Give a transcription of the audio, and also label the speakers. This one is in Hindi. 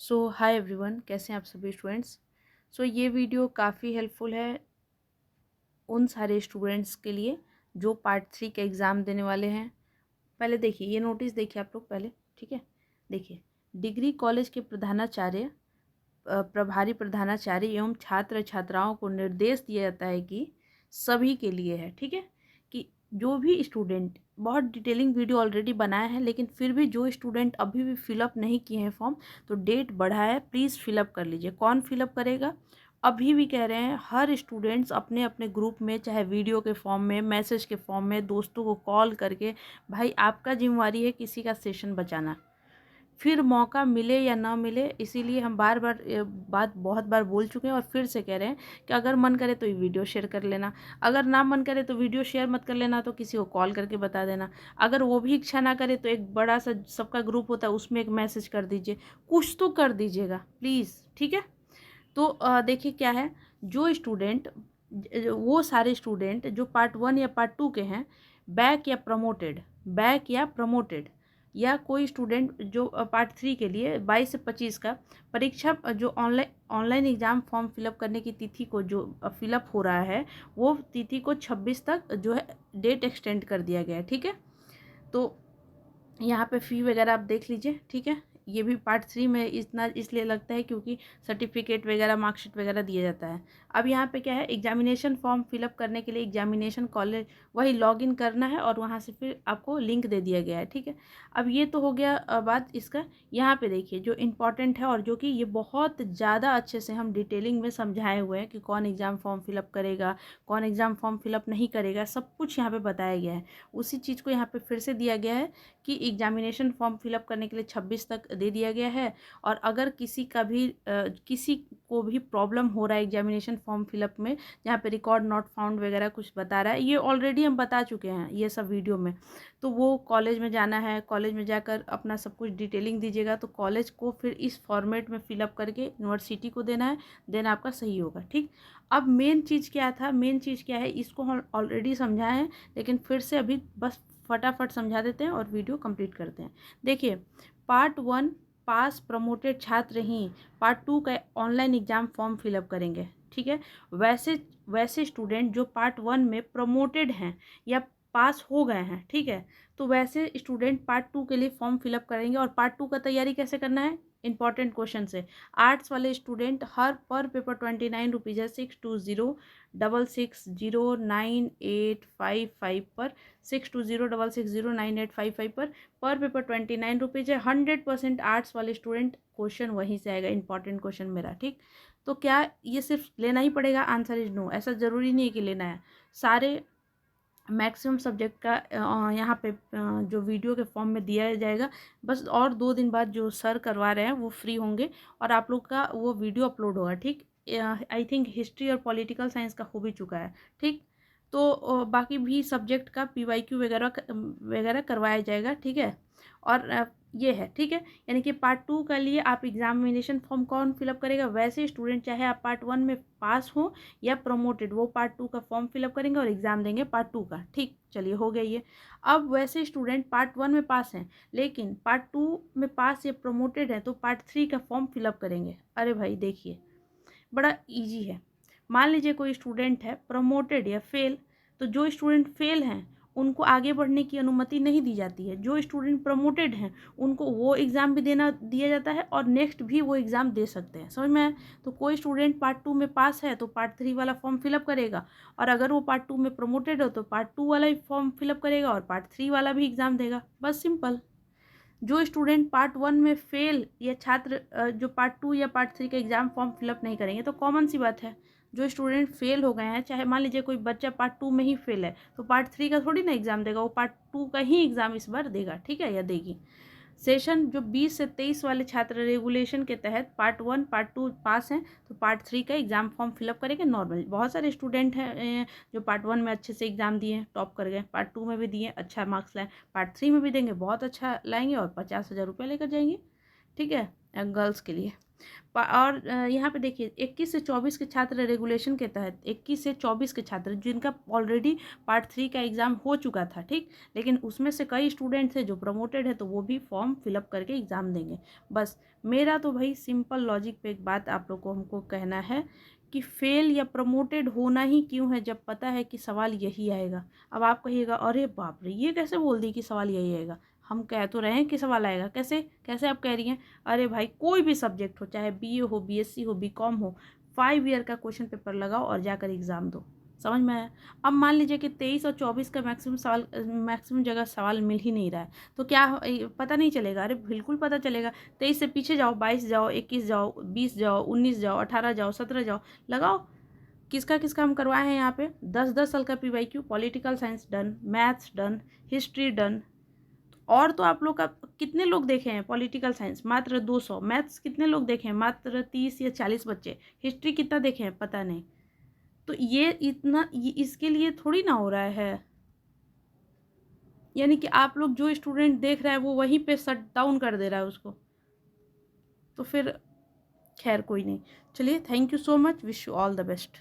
Speaker 1: हाय एवरीवन, कैसे हैं आप सभी स्टूडेंट्स। ये वीडियो काफ़ी हेल्पफुल है उन सारे स्टूडेंट्स के लिए जो पार्ट 3 के एग्ज़ाम देने वाले हैं। पहले देखिए, ये नोटिस देखिए आप लोग पहले, ठीक है। देखिए, डिग्री कॉलेज के प्रधानाचार्य, प्रभारी प्रधानाचार्य एवं छात्र छात्राओं को निर्देश दिया जाता है कि सभी के लिए है, ठीक है, कि जो भी स्टूडेंट, बहुत डिटेलिंग वीडियो ऑलरेडी बनाया है, लेकिन फिर भी जो स्टूडेंट अभी भी फिलअप नहीं किए हैं फॉर्म, तो डेट बढ़ा है, प्लीज़ फिलअप कर लीजिए। कौन फिलअप करेगा? अभी भी कह रहे हैं हर स्टूडेंट्स अपने अपने ग्रुप में, चाहे वीडियो के फॉर्म में, मैसेज के फॉर्म में, दोस्तों को कॉल करके, भाई आपका जिम्मेवारी है किसी का सेशन बचाना। फिर मौका मिले या ना मिले, इसीलिए हम बार बार बात बहुत बार बोल चुके हैं और फिर से कह रहे हैं कि अगर मन करे तो ये वीडियो शेयर कर लेना, अगर ना मन करे तो वीडियो शेयर मत कर लेना, तो किसी को कॉल करके बता देना। अगर वो भी इच्छा ना करे तो एक बड़ा सा सबका ग्रुप होता है, उसमें एक मैसेज कर दीजिए, कुछ तो कर दीजिएगा प्लीज़, ठीक है। तो देखिए क्या है, जो स्टूडेंट, वो सारे स्टूडेंट जो पार्ट 1 या पार्ट 2 के हैं, बैक या प्रमोटेड या कोई स्टूडेंट जो पार्ट 3 के लिए 22 से 25 का परीक्षा, जो ऑनलाइन एग्ज़ाम फॉर्म फिलअप करने की तिथि को जो फिलअप हो रहा है, वो तिथि को 26 तक जो है डेट एक्सटेंड कर दिया गया है, ठीक है। तो यहाँ पे फ़ी वगैरह आप देख लीजिए, ठीक है। ये भी पार्ट 3 में इतना इसलिए लगता है क्योंकि सर्टिफिकेट वगैरह, मार्कशीट वगैरह दिया जाता है। अब यहाँ पे क्या है, एग्जामिनेशन फॉर्म फिलअप करने के लिए एग्जामिनेशन कॉलेज वही लॉगिन करना है और वहाँ से फिर आपको लिंक दे दिया गया है, ठीक है। अब ये तो हो गया बात इसका। यहाँ पे देखिए जो इम्पॉर्टेंट है और जो कि ये बहुत ज़्यादा अच्छे से हम डिटेलिंग में समझाए हुए हैं कि कौन एग्ज़ाम फॉर्म फिलअप करेगा, कौन एग्ज़ाम फॉर्म फिलअप नहीं करेगा, सब कुछ यहाँ पर बताया गया है। उसी चीज़ को यहाँ पर फिर से दिया गया है कि एग्जामिनेशन फॉर्म फिलअप करने के लिए 26 तक दे दिया गया है। और अगर किसी का भी किसी को भी प्रॉब्लम हो रहा है एग्जामिनेशन फॉर्म फिलअप में, जहाँ पे रिकॉर्ड नॉट फाउंड वगैरह कुछ बता रहा है, ये ऑलरेडी हम बता चुके हैं ये सब वीडियो में, तो वो कॉलेज में जाना है, कॉलेज में जाकर अपना सब कुछ डिटेलिंग दीजिएगा, तो कॉलेज को फिर इस फॉर्मेट में फिलअप करके यूनिवर्सिटी को देना है, देन आपका सही होगा, ठीक। अब मेन चीज़ क्या था, मेन चीज़ क्या है, इसको हम ऑलरेडी समझाए हैं, लेकिन फिर से अभी बस फटाफट समझा देते हैं और वीडियो कंप्लीट करते हैं। देखिए, पार्ट 1 पास प्रमोटेड छात्र ही पार्ट 2 का ऑनलाइन एग्ज़ाम फॉर्म फिलअप करेंगे, ठीक है। वैसे वैसे स्टूडेंट जो पार्ट 1 में प्रमोटेड हैं या पास हो गए हैं, ठीक है, तो वैसे स्टूडेंट पार्ट 2 के लिए फॉर्म फिलअप करेंगे। और पार्ट 2 का तैयारी कैसे करना है, इंपॉर्टेंट क्वेश्चन से। आर्ट्स वाले स्टूडेंट हर पर पेपर 29 रुपीज़ है, 6206609855 पर, 6206609855 पर पेपर 29 रुपीज़ है। 100% आर्ट्स वाले स्टूडेंट क्वेश्चन वहीं से आएगा, इंपॉर्टेंट क्वेश्चन मेरा, ठीक। तो क्या ये सिर्फ लेना ही पड़ेगा? आंसर इज नो, ऐसा ज़रूरी नहीं है कि लेना है। सारे मैक्सिमम सब्जेक्ट का यहाँ पे जो वीडियो के फॉर्म में दिया जाएगा। बस और 2 दिन बाद जो सर करवा रहे हैं वो फ्री होंगे और आप लोग का वो वीडियो अपलोड होगा, ठीक। आई थिंक हिस्ट्री और पॉलिटिकल साइंस का हो भी चुका है, ठीक। तो बाकी भी सब्जेक्ट का PYQ वगैरह वगैरह करवाया जाएगा, ठीक है। और ये है, ठीक है। यानी कि पार्ट 2 के लिए आप एग्जामिनेशन फॉर्म कौन फिलअप करेगा, वैसे स्टूडेंट चाहे आप पार्ट 1 में पास हो या प्रमोटेड, वो पार्ट 2 का फॉर्म फिलअप करेंगे और एग्ज़ाम देंगे पार्ट 2 का, ठीक। चलिए, हो गया ये। अब वैसे स्टूडेंट पार्ट 1 में पास हैं लेकिन पार्ट 2 में पास या प्रमोटेड है, तो पार्ट 3 का फॉर्म फिलअप करेंगे। अरे भाई देखिए, बड़ा ईजी है। मान लीजिए कोई स्टूडेंट है प्रमोटेड या फेल, तो जो स्टूडेंट फेल हैं उनको आगे बढ़ने की अनुमति नहीं दी जाती है। जो स्टूडेंट प्रमोटेड हैं उनको वो एग्ज़ाम भी देना दिया जाता है और नेक्स्ट भी वो एग्ज़ाम दे सकते हैं, समझ में आया। तो कोई स्टूडेंट पार्ट 2 में पास है तो पार्ट 3 वाला फॉर्म फिलअप करेगा, और अगर वो पार्ट 2 में प्रमोटेड हो तो पार्ट 2 वाला ही फॉर्म फिलअप करेगा और पार्ट 3 वाला भी एग्ज़ाम देगा, बस सिंपल। जो स्टूडेंट पार्ट 1 में फेल या छात्र जो पार्ट 2 या पार्ट 3 का एग्ज़ाम फॉर्म फिलअप नहीं करेंगे, तो कॉमन सी बात है, जो स्टूडेंट फेल हो गए हैं, चाहे मान लीजिए कोई बच्चा पार्ट 2 में ही फेल है, तो पार्ट 3 का थोड़ी ना एग्ज़ाम देगा, वो पार्ट 2 का ही एग्ज़ाम इस बार देगा, ठीक है, या देगी। सेशन जो 20 से 23 वाले छात्र रेगुलेशन के तहत पार्ट 1 पार्ट 2 पास हैं, तो पार्ट 3 का एग्ज़ाम फॉर्म फिलअप करेंगे नॉर्मल। बहुत सारे स्टूडेंट हैं जो पार्ट 1 में अच्छे से एग्ज़ाम दिए, टॉप कर गए, पार्ट 2 में भी दिए, अच्छा मार्क्स लाए, पार्ट 3 में भी देंगे, बहुत अच्छा लाएंगे और 50,000 रुपये लेकर जाएंगे, ठीक है, गर्ल्स के लिए। और यहाँ पे देखिए 21 से 24 के छात्र रेगुलेशन के तहत 21 से 24 के छात्र जिनका ऑलरेडी पार्ट 3 का एग्ज़ाम हो चुका था, ठीक, लेकिन उसमें से कई स्टूडेंट थे जो प्रमोटेड है तो वो भी फॉर्म फिलअप करके एग्ज़ाम देंगे। बस मेरा तो भाई सिंपल लॉजिक पे एक बात आप लोग को हमको कहना है कि फेल या प्रमोटेड होना ही क्यों है जब पता है कि सवाल यही आएगा। अब आप कहिएगा अरे बाप रे ये कैसे बोल दी कि सवाल यही आएगा। हम कह तो रहे हैं कि सवाल आएगा, कैसे कैसे आप कह रही हैं। अरे भाई कोई भी सब्जेक्ट हो, चाहे बीए हो, बीएससी हो, बीकॉम हो, 5 ईयर का क्वेश्चन पेपर लगाओ और जाकर एग्ज़ाम दो। समझ में आया। अब मान लीजिए कि 23 और 24 का मैक्सिमम जगह सवाल मिल ही नहीं रहा है तो क्या पता नहीं चलेगा। अरे बिल्कुल पता चलेगा। 23 से पीछे जाओ, 22 जाओ, 21 जाओ, 20 जाओ, 19 जाओ, 18 जाओ, 17 जाओ, लगाओ। किसका किसका हम करवाए हैं यहाँ पे 10-10 साल का PYQ. Political science done, maths done, history done. और तो आप लोग का कितने लोग देखे हैं पॉलिटिकल साइंस, मात्र 200। मैथ्स कितने लोग देखे हैं, मात्र 30 या 40 बच्चे। हिस्ट्री कितना देखे हैं पता नहीं। तो ये इतना इसके लिए थोड़ी ना हो रहा है। यानी कि आप लोग जो स्टूडेंट देख रहा है वो वहीं पे शट डाउन कर दे रहा है उसको। तो फिर खैर कोई नहीं, चलिए, thank you so much, wish you all the best.